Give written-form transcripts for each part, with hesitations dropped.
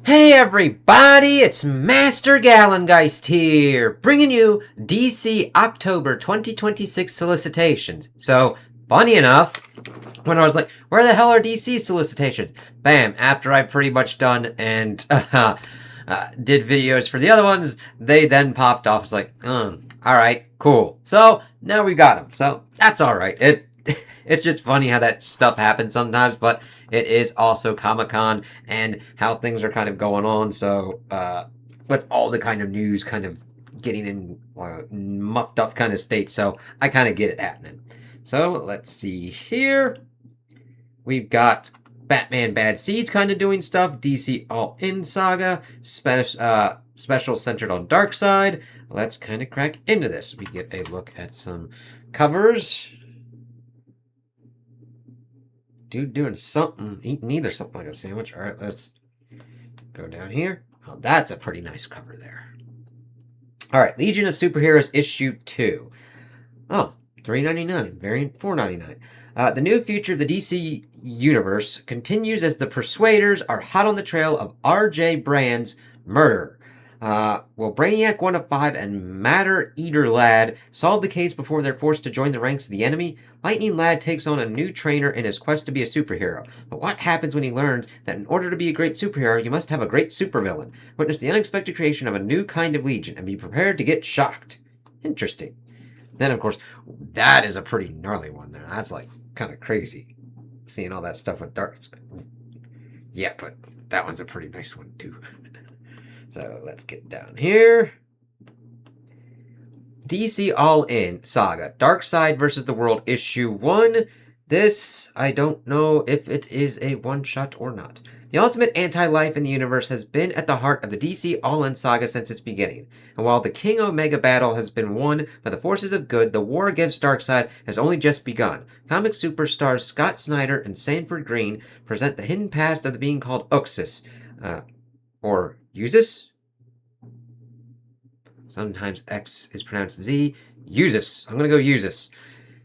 Hey everybody, it's Master Gallengeist here, bringing you DC October 2026 solicitations. So, funny enough, when I was like, where the hell are DC solicitations? Bam, after I pretty much done and did videos for the other ones, they then popped off. It's like, alright, cool. So, now we got them. So, that's alright. It's just funny how that stuff happens sometimes, but it is also Comic-Con and how things are kind of going on. So, with all the kind of news kind of getting in muffed up kind of state. So, I kind of get it happening. So, let's see here. We've got Batman Bad Seeds kind of doing stuff. DC All In Saga. Special centered on Darkseid. Let's kind of crack into this. We get a look at some covers. Dude doing something, eating either something like a sandwich. All right, let's go down here. Oh, that's a pretty nice cover there. All right, Legion of Superheroes issue 2. Oh, $3.99, variant $4.99. The new future of the DC universe continues as the Persuaders are hot on the trail of R.J. Brand's murder. Will Brainiac 1 of 5 and Matter Eater Lad solve the case before they're forced to join the ranks of the enemy? Lightning Lad takes on a new trainer in his quest to be a superhero. But what happens when he learns that in order to be a great superhero, you must have a great supervillain? Witness the unexpected creation of a new kind of legion and be prepared to get shocked. Interesting. Then, of course, that is a pretty gnarly one there. That's like kind of crazy. Seeing all that stuff with Darkseid. Yeah, but that one's a pretty nice one too. So let's get down here. DC All In Saga, Darkseid vs. the World, issue 1. This, I don't know if it is a one-shot or not. The ultimate anti-life in the universe has been at the heart of the DC All In Saga since its beginning. And while the King Omega battle has been won by the forces of good, the war against Darkseid has only just begun. Comic superstars Scott Snyder and Sanford Green present the hidden past of the being called Oxus, or Usus? Sometimes X is pronounced Z. Usus. I'm going to go Usus.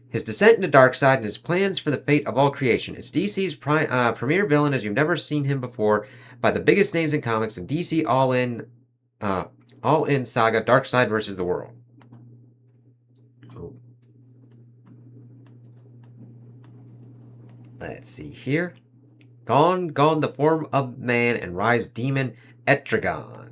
His descent into Darkseid and his plans for the fate of all creation. It's DC's premier villain as you've never seen him before by the biggest names in comics and DC All In Saga, Darkseid vs. the World. Oh. Let's see here. Gone the form of man and rise demon Etrigan.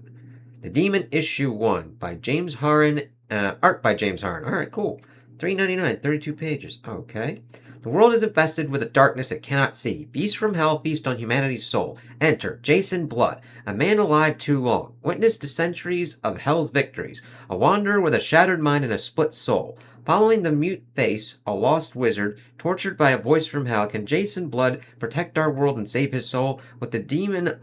The Demon issue 1 by James Harren, art by James Harren. All right, cool. $3.99, 32 pages. Okay. The world is infested with a darkness it cannot see. Beasts from hell feast on humanity's soul. Enter Jason Blood, a man alive too long. Witness to centuries of hell's victories. A wanderer with a shattered mind and a split soul. Following the mute face, a lost wizard, tortured by a voice from hell, can Jason Blood protect our world and save his soul? With the demon,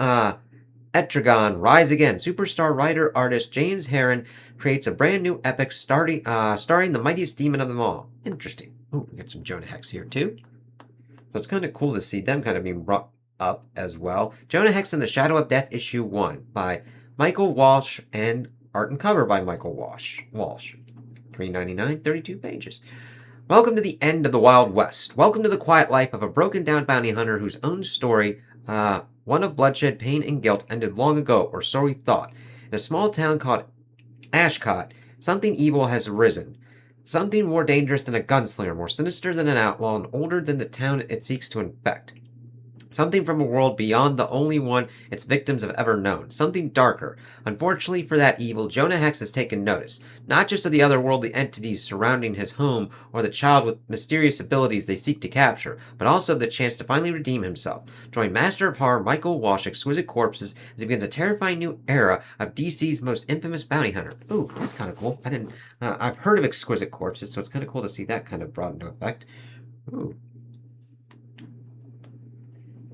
Etrigan rise again. Superstar writer-artist James Harren creates a brand new epic starring the mightiest demon of them all. Interesting. Oh, we got some Jonah Hex here too. So it's kind of cool to see them kind of being brought up as well. Jonah Hex and the Shadow of Death issue 1 by Michael Walsh and art and cover by Michael Walsh. $3.99, 32 pages. Welcome to the end of the Wild West. Welcome to the quiet life of a broken down bounty hunter whose own story, one of bloodshed, pain, and guilt, ended long ago, or so he thought. In a small town called Ashcott, something evil has arisen. Something more dangerous than a gunslinger, more sinister than an outlaw, and older than the town it seeks to infect. Something from a world beyond the only one its victims have ever known. Something darker. Unfortunately for that evil, Jonah Hex has taken notice. Not just of the otherworldly entities surrounding his home or the child with mysterious abilities they seek to capture, but also of the chance to finally redeem himself. Join Master of Horror Michael Walsh, Exquisite Corpses, as he begins a terrifying new era of DC's most infamous bounty hunter. Ooh, that's kind of cool. I've heard of Exquisite Corpses, so it's kind of cool to see that kind of brought into effect. Ooh.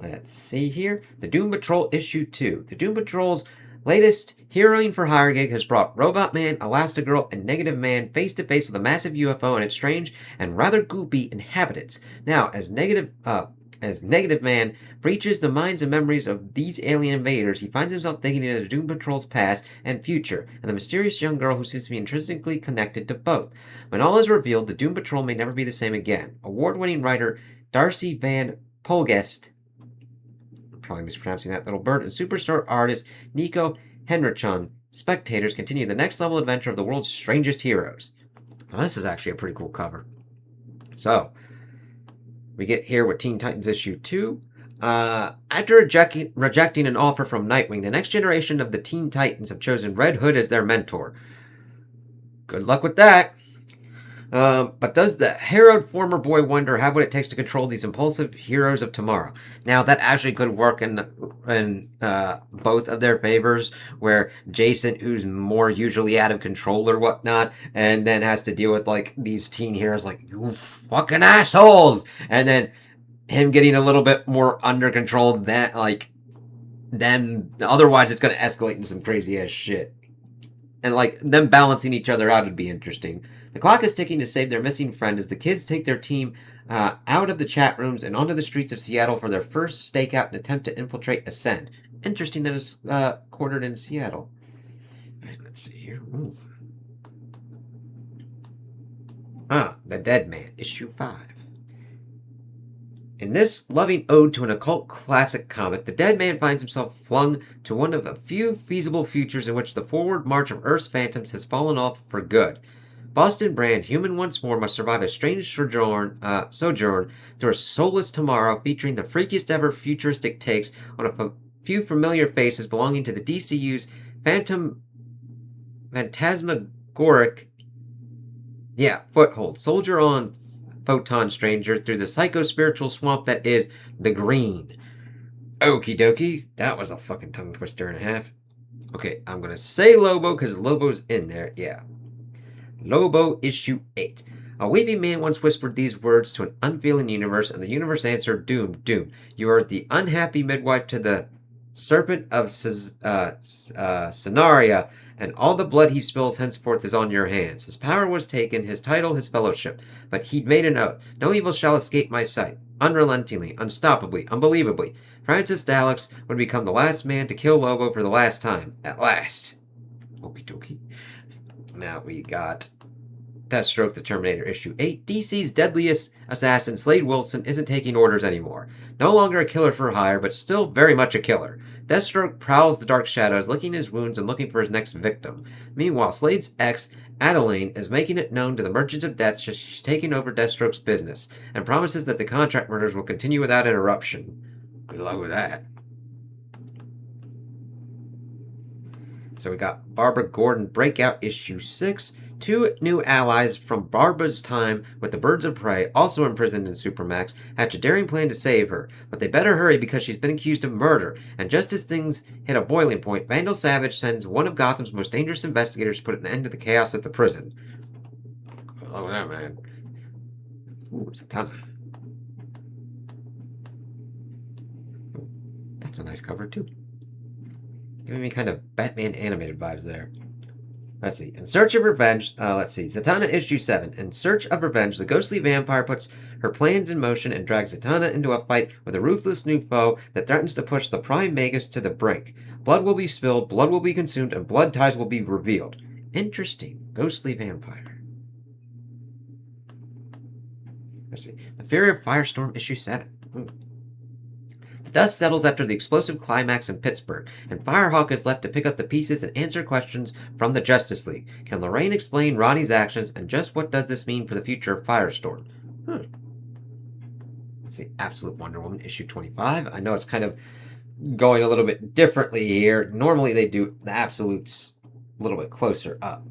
Let's see here. The Doom Patrol issue 2. The Doom Patrol's latest heroine for hire gig has brought Robot Man, Elastigirl, and Negative Man face to face with a massive UFO and its strange and rather goopy inhabitants. Now, as Negative Man breaches the minds and memories of these alien invaders, he finds himself digging into the Doom Patrol's past and future, and the mysterious young girl who seems to be intrinsically connected to both. When all is revealed, the Doom Patrol may never be the same again. Award-winning writer Darcy Van Polgest probably mispronouncing that little bird, and superstar artist Nico Henrichon. Spectators continue the next level adventure of the world's strangest heroes. Well, this is actually a pretty cool cover. So, we get here with Teen Titans issue 2. After rejecting an offer from Nightwing, the next generation of the Teen Titans have chosen Red Hood as their mentor. Good luck with that. But does the harrowed former boy wonder have what it takes to control these impulsive heroes of tomorrow? Now, that actually could work in both of their favors, where Jason, who's more usually out of control or whatnot, and then has to deal with, like, these teen heroes like, you fucking assholes! And then him getting a little bit more under control than, like, them. Otherwise, it's going to escalate into some crazy-ass shit. And, like, them balancing each other out would be interesting. The clock is ticking to save their missing friend as the kids take their team out of the chat rooms and onto the streets of Seattle for their first stakeout and attempt to infiltrate Ascend. Interesting that it's quartered in Seattle. Right, let's see here. Ooh. The Dead Man, issue 5. In this loving ode to an occult classic comic, the Dead Man finds himself flung to one of a few feasible futures in which the forward march of Earth's phantoms has fallen off for good. Boston Brand, human once more, must survive a strange sojourn through a soulless tomorrow featuring the freakiest ever futuristic takes on a few familiar faces belonging to the DCU's phantasmagoric foothold. Soldier on, photon stranger, through the psycho-spiritual swamp that is the Green. Okie dokie. That was a fucking tongue twister and a half. Okay, I'm going to say Lobo because Lobo's in there. Yeah. Lobo, issue 8. A weeping man once whispered these words to an unfeeling universe, and the universe answered, Doom, doom. You are the unhappy midwife to the serpent of Cenaria, and all the blood he spills henceforth is on your hands. His power was taken, his title, his fellowship, but he'd made an oath. No evil shall escape my sight. Unrelentingly, unstoppably, unbelievably, Francis Daleks would become the last man to kill Lobo for the last time. At last. Okie dokie. Now we got Deathstroke the Terminator issue 8. DC's deadliest assassin, Slade Wilson, isn't taking orders anymore. No longer a killer for hire, but still very much a killer. Deathstroke prowls the dark shadows, licking his wounds and looking for his next victim. Meanwhile, Slade's ex, Adeline, is making it known to the Merchants of Death she's taking over Deathstroke's business, and promises that the contract murders will continue without interruption. Good luck with that. So we got Barbara Gordon Breakout issue 6. 2 new allies from Barbara's time with the Birds of Prey, also imprisoned in Supermax, hatch a daring plan to save her. But they better hurry because she's been accused of murder. And just as things hit a boiling point, Vandal Savage sends one of Gotham's most dangerous investigators to put an end to the chaos at the prison. Oh, that man. Ooh, Zatanna. That's a nice cover, too. Giving me kind of Batman animated vibes there. Let's see. In Search of Revenge, Zatanna issue 7. In Search of Revenge, the ghostly vampire puts her plans in motion and drags Zatanna into a fight with a ruthless new foe that threatens to push the Prime Magus to the brink. Blood will be spilled, blood will be consumed, and blood ties will be revealed. Interesting. Ghostly vampire. Let's see. The Fury of Firestorm issue 7. The dust settles after the explosive climax in Pittsburgh, and Firehawk is left to pick up the pieces and answer questions from the Justice League. Can Lorraine explain Ronnie's actions, and just what does this mean for the future of Firestorm? Let's see, Absolute Wonder Woman, issue 25. I know it's kind of going a little bit differently here. Normally they do the Absolutes a little bit closer up.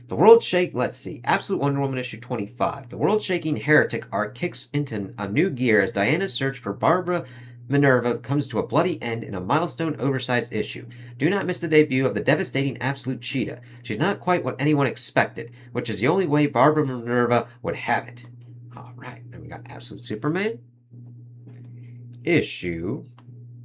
The World Shake, let's see, Absolute Wonder Woman, issue 25. The world-shaking Heretic arc kicks into a new gear as Diana's search for Barbara Minerva comes to a bloody end in a milestone oversized issue. Do not miss the debut of the devastating Absolute Cheetah. She's not quite what anyone expected, which is the only way Barbara Minerva would have it. Alright, then we got Absolute Superman. Issue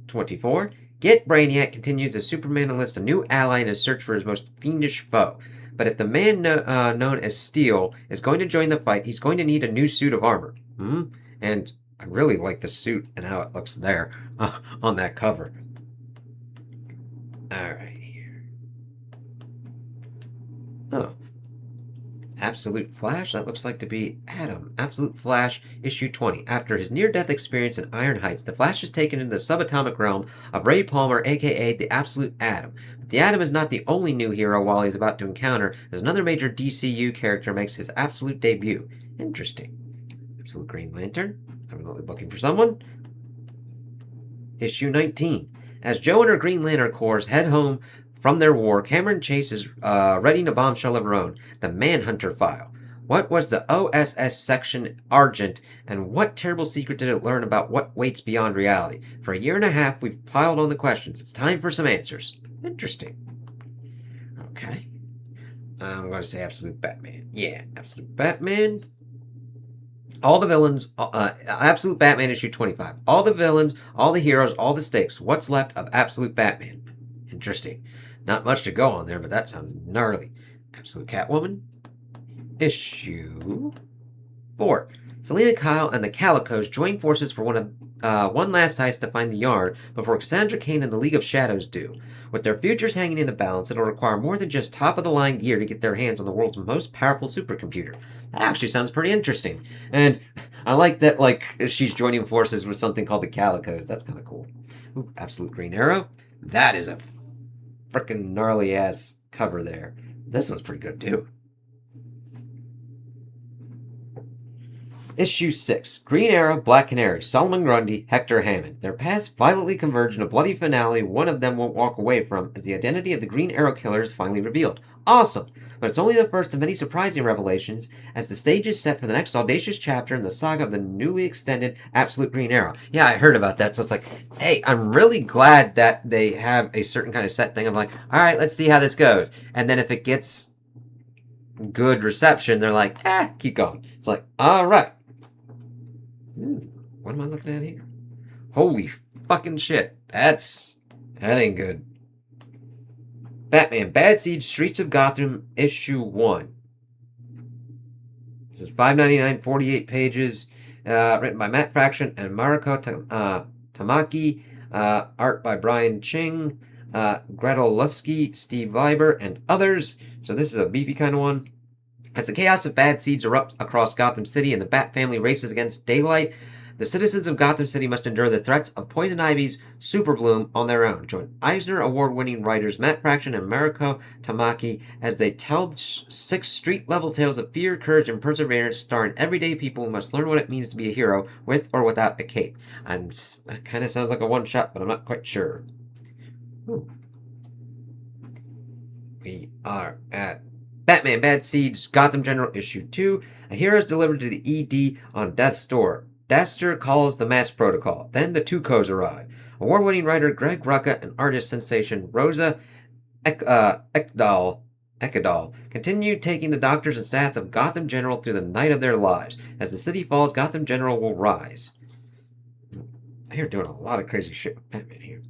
24. Get Brainiac continues as Superman enlists a new ally in his search for his most fiendish foe. But if the man known as Steel is going to join the fight, he's going to need a new suit of armor. And I really like the suit and how it looks there on that cover. Alright. Oh. Absolute Flash? That looks like to be Adam. Absolute Flash, issue 20. After his near-death experience in Iron Heights, the Flash is taken into the subatomic realm of Ray Palmer, aka the Absolute Atom. But the Atom is not the only new hero Wally is about to encounter, as another major DCU character makes his absolute debut. Interesting. Absolute Green Lantern. I'm looking for someone. Issue 19. As Jo and her Green Lantern Corps head home from their war, Cameron Chase is readying a bombshell of her own, the Manhunter File. What was the OSS Section Argent, and what terrible secret did it learn about what waits beyond reality? For a year and a half, we've piled on the questions. It's time for some answers. Interesting. Okay. I'm going to say Absolute Batman. Yeah, Absolute Batman. All the villains, Absolute Batman issue 25. All the villains, all the heroes, all the stakes. What's left of Absolute Batman? Interesting. Not much to go on there, but that sounds gnarly. Absolute Catwoman. Issue 4. Selena Kyle and the Calicos join forces for one last heist to find the yarn before Cassandra Cain and the League of Shadows do. With their futures hanging in the balance, it'll require more than just top-of-the-line gear to get their hands on the world's most powerful supercomputer. That actually sounds pretty interesting. And I like that, she's joining forces with something called the Calicos. That's kind of cool. Ooh, Absolute Green Arrow. That is a frickin' gnarly-ass cover there. This one's pretty good, too. Issue 6. Green Arrow, Black Canary, Solomon Grundy, Hector Hammond. Their paths violently converge in a bloody finale one of them won't walk away from as the identity of the Green Arrow killer is finally revealed. Awesome! But it's only the first of many surprising revelations as the stage is set for the next audacious chapter in the saga of the newly extended Absolute Green Arrow. Yeah, I heard about that, so it's like, hey, I'm really glad that they have a certain kind of set thing. I'm like, alright, let's see how this goes. And then if it gets good reception, they're like, keep going. It's like, alright. What am I looking at here? Holy fucking shit. That ain't good. Batman, Bad Seed, Streets of Gotham, issue 1. This is $5.99, 48 pages. Written by Matt Fraction and Mariko Tamaki. Art by Brian Ching, Gretel Lusky, Steve Leiber, and others. So this is a beefy kind of one. As the chaos of bad seeds erupts across Gotham City and the Bat family races against daylight, the citizens of Gotham City must endure the threats of Poison Ivy's Super Bloom on their own. Join Eisner Award-winning writers Matt Fraction and Mariko Tamaki as they tell 6 street-level tales of fear, courage, and perseverance, starring everyday people who must learn what it means to be a hero with or without a cape. That kind of sounds like a one-shot, but I'm not quite sure. Ooh. We are at Batman Bad Seeds, Gotham General, issue 2. A hero is delivered to the ED on Death's door. Daster calls the mass protocol. Then the Tukos arrive. Award-winning writer Greg Rucka and artist sensation Rosa Ekdahl continue taking the doctors and staff of Gotham General through the night of their lives. As the city falls, Gotham General will rise. They're doing a lot of crazy shit with Batman here.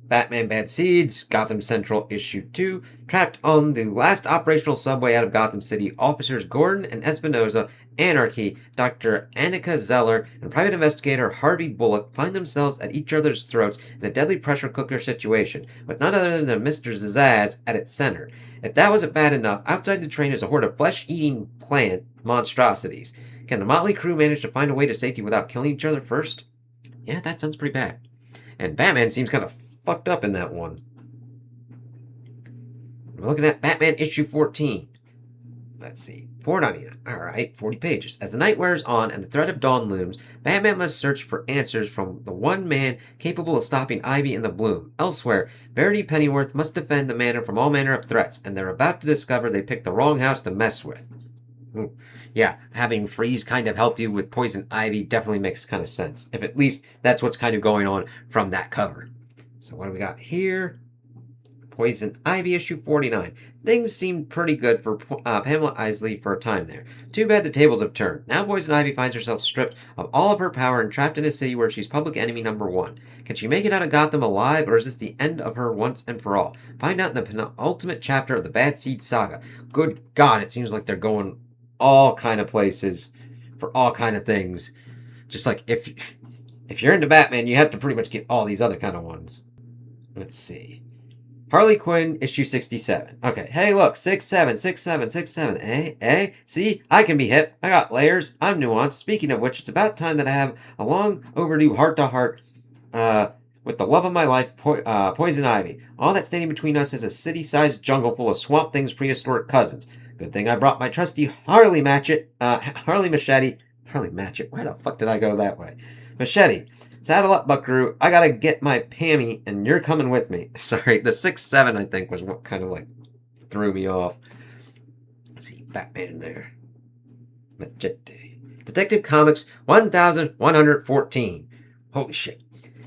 Batman Bad Seeds, Gotham Central, issue 2. Trapped on the last operational subway out of Gotham City, officers Gordon and Espinosa, Anarchy, Dr. Annika Zeller, and private investigator Harvey Bullock find themselves at each other's throats in a deadly pressure cooker situation, with none other than Mr. Zazaz at its center. If that wasn't bad enough, outside the train is a horde of flesh-eating plant monstrosities. Can the motley crew manage to find a way to safety without killing each other first? Yeah, that sounds pretty bad. And Batman seems kind of fucked up in that one. We're looking at Batman issue 14. Let's see. $4.99. Alright, 40 pages. As the night wears on and the threat of dawn looms, Batman must search for answers from the one man capable of stopping Ivy and the Bloom. Elsewhere, Verity Pennyworth must defend the manor from all manner of threats, and they're about to discover they picked the wrong house to mess with. Ooh. Yeah, having Freeze kind of help you with Poison Ivy definitely makes kind of sense. If at least that's what's kind of going on from that cover. So what do we got here? Poison Ivy issue 49. Things seemed pretty good for Pamela Isley for a time there. Too bad the tables have turned. Now Poison Ivy finds herself stripped of all of her power and trapped in a city where she's public enemy number 1. Can she make it out of Gotham alive, or is this the end of her once and for all? Find out in the penultimate chapter of the Bad Seed Saga. Good God, it seems like they're going all kind of places for all kind of things. Just like if you're into Batman, you have to pretty much get all these other kind of ones. Let's see. Harley Quinn, issue 67. Okay, hey look, 6'7", 6'7", 6'7". See? I can be hip. I got layers. I'm nuanced. Speaking of which, it's about time that I have a long overdue heart-to-heart with the love of my life, Poison Ivy. All that's standing between us is a city-sized jungle full of Swamp Thing's prehistoric cousins. Good thing I brought my trusty Harley Machete. Harley Matchett? Where the fuck did I go that way? Machete. Saddle up, buckaroo. I gotta get my Pammy, and you're coming with me. Sorry, the 6'7", I think, was what kind of like threw me off. Let's see, Batman there. Machete. Detective Comics 1114. Holy shit.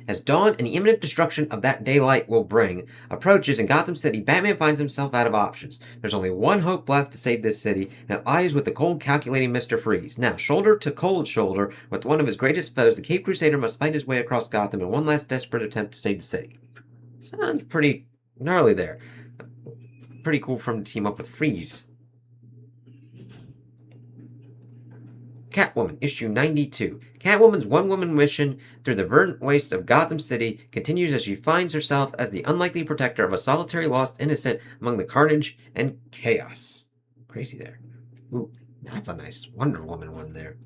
As dawn and the imminent destruction of that daylight will bring approaches in Gotham City, Batman finds himself out of options. There's only one hope left to save this city, and it lies with the cold, calculating Mr. Freeze. Now, shoulder to cold shoulder with one of his greatest foes, the Cape Crusader must fight his way across Gotham in one last desperate attempt to save the city. Sounds pretty gnarly there. Pretty cool for him to team up with Freeze. Catwoman, issue 92. Catwoman's one-woman mission through the verdant waste of Gotham City continues as she finds herself as the unlikely protector of a solitary lost innocent among the carnage and chaos. Crazy there. Ooh, that's a nice Wonder Woman one there.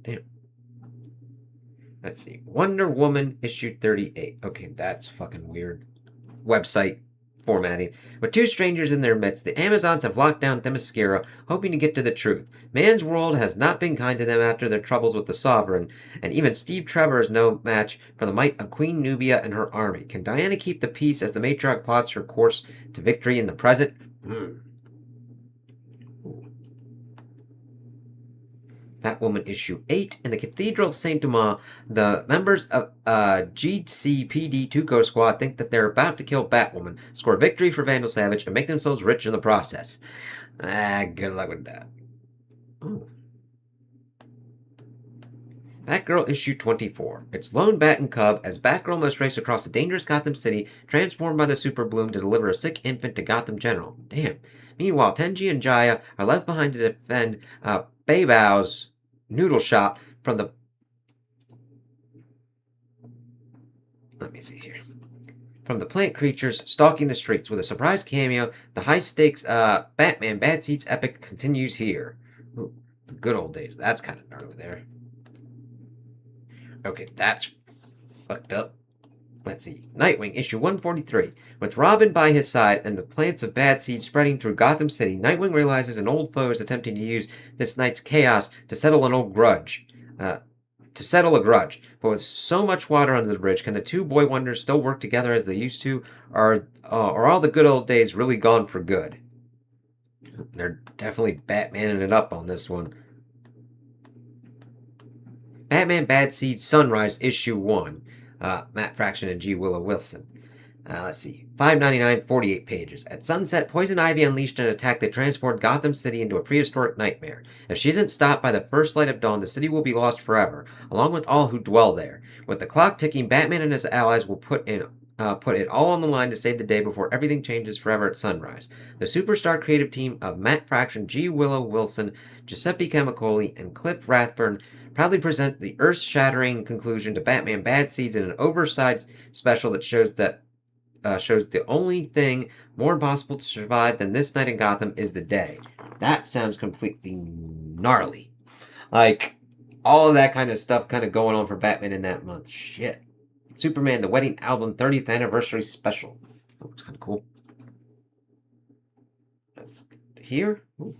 Damn. Let's see. Wonder Woman, issue 38. Okay, that's fucking weird. Website formatting. With two strangers in their midst, the Amazons have locked down Themyscira, hoping to get to the truth. Man's world has not been kind to them after their troubles with the Sovereign, and even Steve Trevor is no match for the might of Queen Nubia and her army. Can Diana keep the peace as the matriarch plots her course to victory in the present? Batwoman issue 8. In the Cathedral of Saint Dumas, the members of GCPD Tuco Squad think that they're about to kill Batwoman, score victory for Vandal Savage, and make themselves rich in the process. Good luck with that. Ooh. Batgirl issue 24. It's Lone Bat and Cub as Batgirl must race across the dangerous Gotham City, transformed by the Super Bloom to deliver a sick infant to Gotham General. Damn. Meanwhile, Tenji and Jaya are left behind to defend Beibao's noodle shop from the... Let me see here. From the plant creatures stalking the streets. With a surprise cameo, the high-stakes Batman Bad Seeds epic continues here. Ooh, the good old days. That's kind of gnarly there. Okay, that's fucked up. Let's see. Nightwing, issue 143. With Robin by his side and the plants of bad seed spreading through Gotham City, Nightwing realizes an old foe is attempting to use this night's chaos to settle an old grudge. But with so much water under the bridge, can the two boy wonders still work together as they used to? Or are all the good old days really gone for good? They're definitely Batmaning it up on this one. Batman Bad Seed Sunrise, issue 1. Matt Fraction and G. Willow Wilson. Let's see. 599, 48 pages. At sunset, Poison Ivy unleashed an attack that transformed Gotham City into a prehistoric nightmare. If she isn't stopped by the first light of dawn, the city will be lost forever, along with all who dwell there. With the clock ticking, Batman and his allies will put it all on the line to save the day before everything changes forever at sunrise. The superstar creative team of Matt Fraction, G. Willow Wilson, Giuseppe Camicoli, and Cliff Rathburn proudly present the earth-shattering conclusion to Batman Bad Seeds in an oversized special that shows the only thing more impossible to survive than this night in Gotham is the day. That sounds completely gnarly. Like, all of that kind of stuff kind of going on for Batman in that month. Shit. Superman, the Wedding Album 30th Anniversary Special. Oh, it's kind of cool. That's here. Ooh.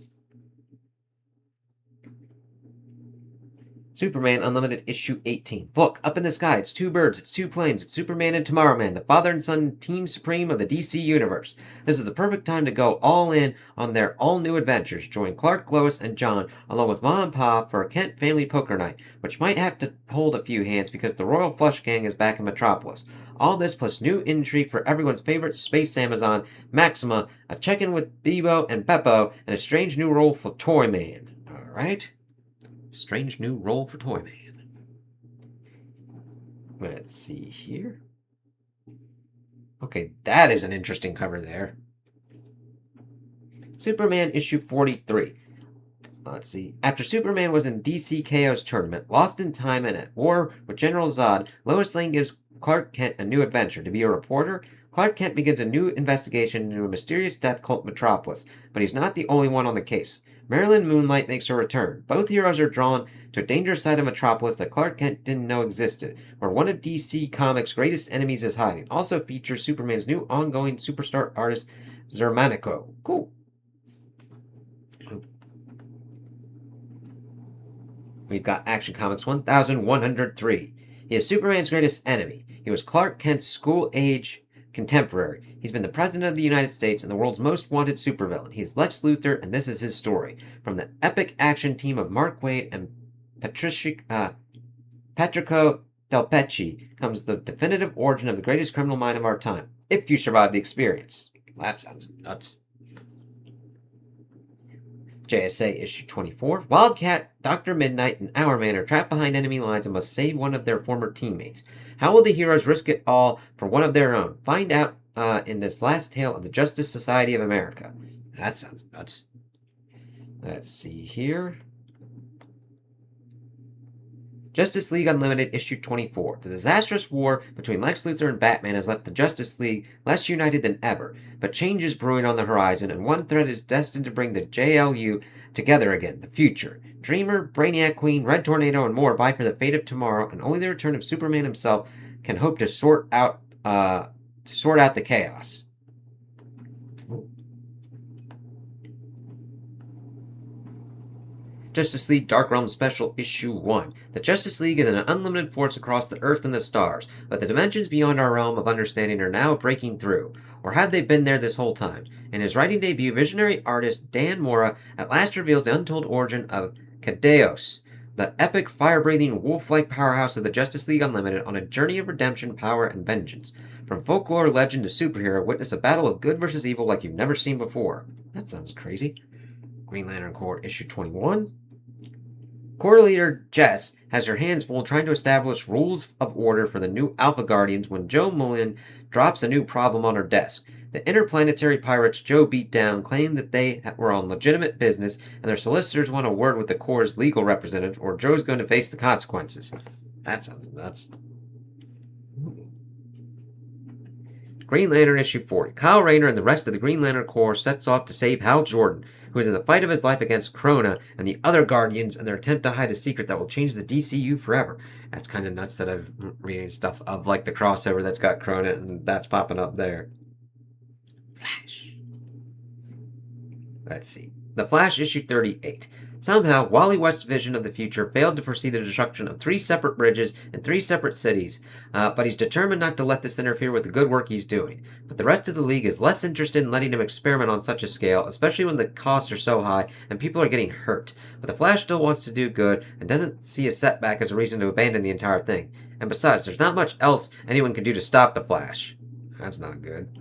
Superman Unlimited issue 18. Look, up in the sky, it's two birds, it's two planes, it's Superman and Tomorrowman, the father and son team supreme of the DC universe. This is the perfect time to go all in on their all-new adventures. Join Clark, Lois, and John, along with Mom and Pa, for a Kent family poker night, which might have to hold a few hands because the Royal Flush Gang is back in Metropolis. All this plus new intrigue for everyone's favorite space Amazon, Maxima, a check-in with Bebo and Beppo, and a strange new role for Toyman. Alright? Strange new role for Toyman. Let's see here. Okay, that is an interesting cover there. Superman issue 43. Let's see. After Superman was in DC KO's tournament, lost in time and at war with General Zod, Lois Lane gives Clark Kent a new adventure. To be a reporter, Clark Kent begins a new investigation into a mysterious death cult metropolis, but he's not the only one on the case. Marilyn Moonlight makes her return. Both heroes are drawn to a dangerous side of Metropolis that Clark Kent didn't know existed, where one of DC Comics' greatest enemies is hiding. Also features Superman's new ongoing superstar artist, Zermanico. Cool. We've got Action Comics 1103. He is Superman's greatest enemy. He was Clark Kent's school-age contemporary. He's been the President of the United States and the world's most wanted supervillain. He is Lex Luthor, and this is his story. From the epic action team of Mark Waid and Patrico Del Pecci comes the definitive origin of the greatest criminal mind of our time, if you survive the experience. That sounds nuts. JSA issue 24. Wildcat, Dr. Midnight, and Hourman are trapped behind enemy lines and must save one of their former teammates. How will the heroes risk it all for one of their own? Find out in this last tale of the Justice Society of America. That sounds nuts. Let's see here. Justice League Unlimited issue 24. The disastrous war between Lex Luthor and Batman has left the Justice League less united than ever, but change is brewing on the horizon, and one threat is destined to bring the JLU together again, the future. Dreamer, Brainiac Queen, Red Tornado, and more vie for the fate of tomorrow, and only the return of Superman himself can hope to sort out the chaos. Justice League Dark Realm Special Issue 1. The Justice League is an unlimited force across the earth and the stars, but the dimensions beyond our realm of understanding are now breaking through. Or have they been there this whole time? In his writing debut, visionary artist Dan Mora at last reveals the untold origin of Kadeos, the epic fire-breathing wolf-like powerhouse of the Justice League Unlimited, on a journey of redemption, power, and vengeance. From folklore legend to superhero, witness a battle of good versus evil like you've never seen before. That sounds crazy. Green Lantern Corps Issue 21. Corps leader Jess has her hands full trying to establish rules of order for the new Alpha Guardians when Joe Mullen drops a new problem on her desk. The interplanetary pirates Joe beat down claim that they were on legitimate business, and their solicitors want a word with the Corps' legal representative, or Joe's going to face the consequences. That sounds nuts. Green Lantern issue 40. Kyle Rayner and the rest of the Green Lantern Corps sets off to save Hal Jordan, who is in the fight of his life against Krona and the other Guardians in their attempt to hide a secret that will change the DCU forever. That's kind of nuts that I've reading stuff of like the crossover that's got Krona and that's popping up there. Flash. Let's see. The Flash issue 38. Somehow, Wally West's vision of the future failed to foresee the destruction of 3 separate bridges in 3 separate cities, but he's determined not to let this interfere with the good work he's doing. But the rest of the League is less interested in letting him experiment on such a scale, especially when the costs are so high and people are getting hurt. But the Flash still wants to do good and doesn't see a setback as a reason to abandon the entire thing. And besides, there's not much else anyone can do to stop the Flash. That's not good.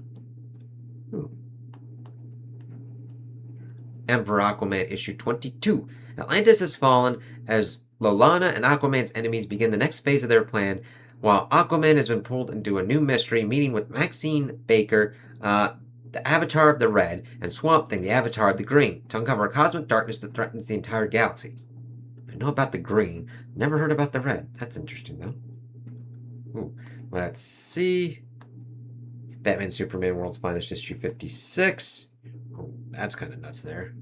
Emperor Aquaman issue 22. Atlantis has fallen as Lolana and Aquaman's enemies begin the next phase of their plan, while Aquaman has been pulled into a new mystery, meeting with Maxine Baker, the Avatar of the Red, and Swamp Thing, the Avatar of the Green, to uncover a cosmic darkness that threatens the entire galaxy. I know about the green, never heard about the red. That's interesting, though. Ooh, let's see. Batman Superman World's Finest issue 56. Oh, that's kind of nuts there.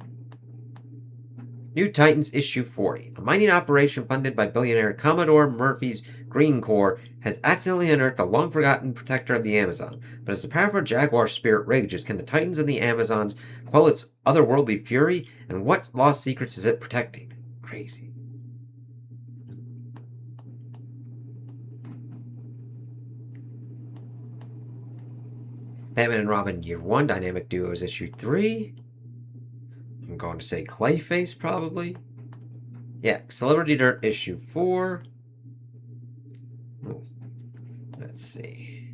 New Titans issue 40. A mining operation funded by billionaire Commodore Murphy's Green Corps has accidentally unearthed the long-forgotten protector of the Amazon. But as the powerful Jaguar spirit rages, can the Titans of the Amazons quell its otherworldly fury? And what lost secrets is it protecting? Crazy. Batman and Robin Year 1 Dynamic Duos issue 3. I'm going to say Clayface, probably. Yeah, Celebrity Dirt issue 4. Ooh. Let's see.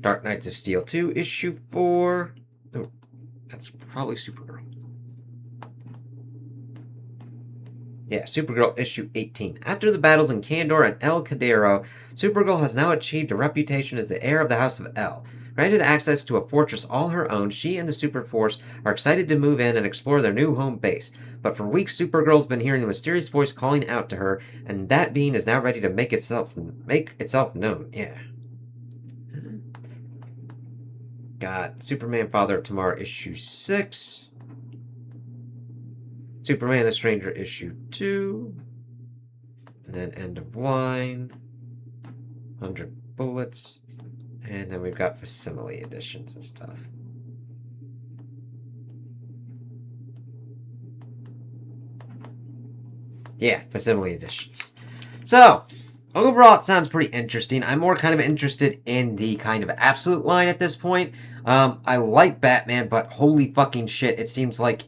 Dark Knights of Steel 2 issue 4. Oh, that's probably Supergirl. Yeah, Supergirl issue 18. After the battles in Kandor and El Cadero, Supergirl has now achieved a reputation as the heir of the House of El. Granted access to a fortress all her own, she and the Superforce are excited to move in and explore their new home base. But for weeks, Supergirl's been hearing a mysterious voice calling out to her, and that being is now ready to make itself known. Yeah. Got Superman Father of Tomorrow issue 6. Superman the Stranger issue 2. And then End of Line. 100 Bullets. And then we've got facsimile editions and stuff. Yeah, facsimile editions. So, overall, it sounds pretty interesting. I'm more kind of interested in the kind of absolute line at this point. I like Batman, but holy fucking shit, it seems like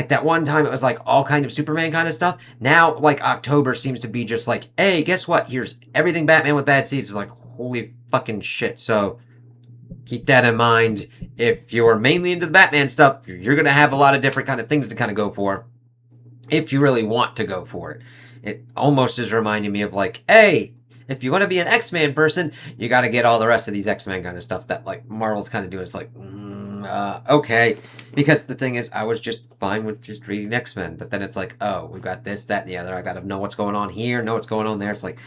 that one time it was like all kind of Superman kind of stuff. Now, like, October seems to be just like, hey, guess what? Here's everything Batman with bad seeds. It's like, holy fucking shit. So, keep that in mind. If you're mainly into the Batman stuff, you're going to have a lot of different kind of things to kind of go for. If you really want to go for it. It almost is reminding me of like, hey, if you want to be an X-Men person, you got to get all the rest of these X-Men kind of stuff that like Marvel's kind of doing. It's like, okay. Because the thing is, I was just fine with just reading X-Men. But then it's like, oh, we've got this, that, and the other. I got to know what's going on here, know what's going on there. It's like,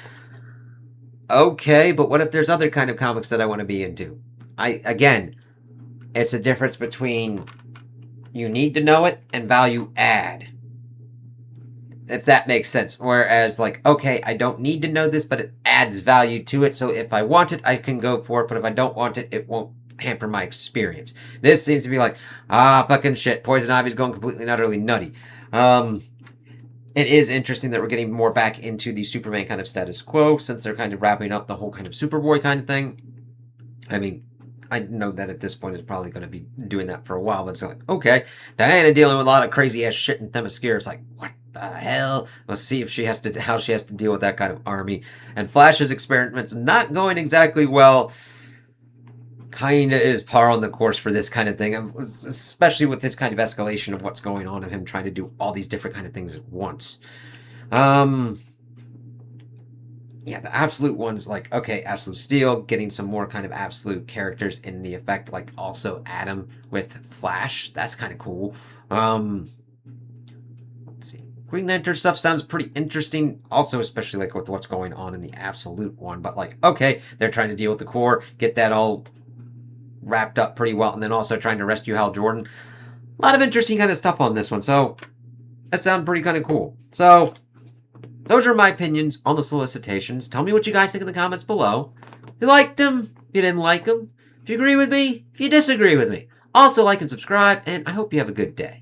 okay, but what if there's other kind of comics that I want to be into? Again, it's a difference between you need to know it and value add. If that makes sense. Whereas, like, okay, I don't need to know this, but it adds value to it. So if I want it, I can go for it. But if I don't want it, it won't hamper my experience. This seems to be like, fucking shit. Poison Ivy's going completely and utterly nutty. It is interesting that we're getting more back into the Superman kind of status quo since they're kind of wrapping up the whole kind of Superboy kind of thing. I mean, I know that at this point it's probably going to be doing that for a while, but it's like, okay, Diana dealing with a lot of crazy ass shit in Themyscira. It's like, what the hell? Let's see if how she has to deal with that kind of army. And Flash's experiments not going exactly well. Kinda is par on the course for this kind of thing, especially with this kind of escalation of what's going on of him trying to do all these different kind of things at once. Yeah, the absolute one's like, okay, Absolute Steel, getting some more kind of absolute characters in the effect, like also Adam with Flash. That's kind of cool. Let's see. Green Lantern stuff sounds pretty interesting, also, especially like with what's going on in the absolute one. But like, okay, they're trying to deal with the core, get that all wrapped up pretty well, and then also trying to rescue Hal Jordan. A lot of interesting kind of stuff on this one, so that sounds pretty kind of cool. So those are my opinions on the Solicitations. Tell me what you guys think in the comments below. If you liked them, if you didn't like them, if you agree with me, if you disagree with me. Also like and subscribe, and I hope you have a good day.